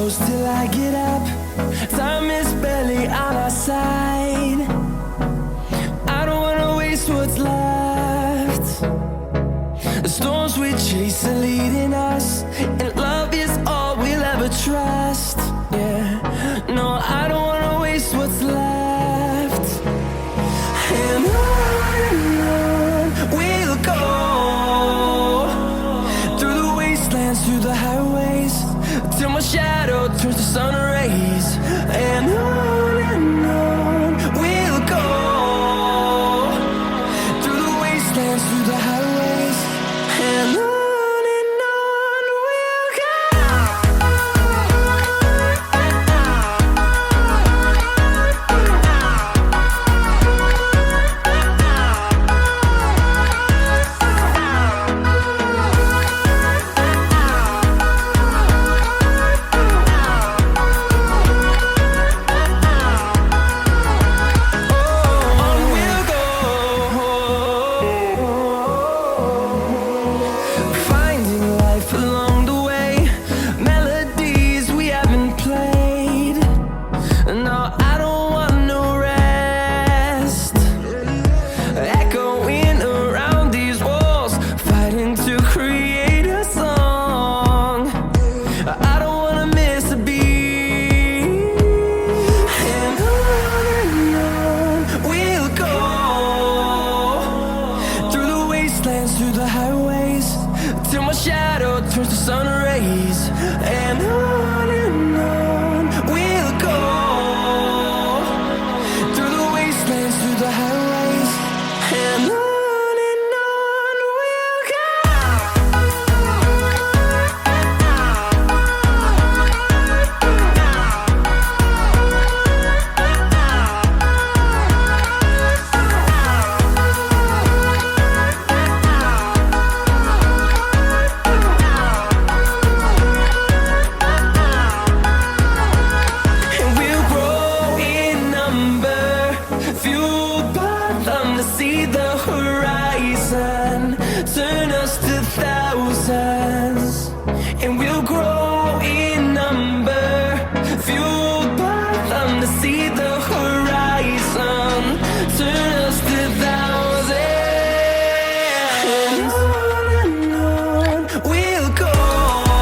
close till I get up. Time is barely on our side. I don't wanna waste what's left. The storms we chase are leading us, and love is all we'll ever trust. Yeah, no, I don't wanna waste what's left. And on we'll go, through the wastelands, through the highways, till my shadow turns to sun rays. And on we'll go, through the wastelands, through the highways, and on we'll go. On we'll go, finding life along the way, melodies we haven't played. No,